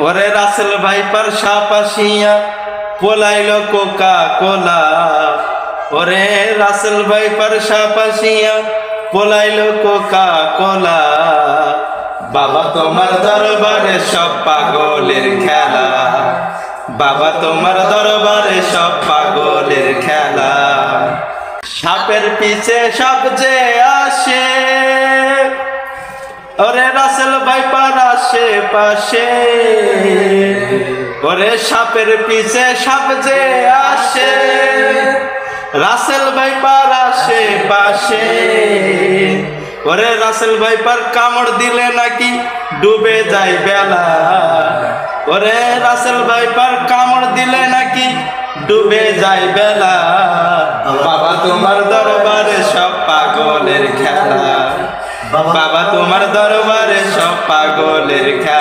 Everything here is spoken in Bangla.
ওরে রাসেল ভাইপার সাপ আসিয়া পোলাইলো কোকা কোলা। ওরে রাসেল ভাইপার সাপ আসিয়া পোলাইলো কোকা কোলা। বাবা তোমার দরবারে সব পাগলের খেলা, বাবা তোমার দরবারে সব পাগলের খেলা। সাপের পিছে সব যে আসে, ওরে রাসেল ভাইপার আসে পাশে। ওরে সাপের পিছে সাপ যে আসে, রাসেল ভাইপার আসে পাশে। ওরে রাসেল ভাইপার কামড় দিলে নাকি ডুবে যায় বেলা। ওরে রাসেল ভাইপার কামড় দিলে নাকি ডুবে যায় বেলা। বাবা তোমার দরবারে সব পাগলের খেলা, বাবা তোমার দরবারে সব পাগলের খেলা।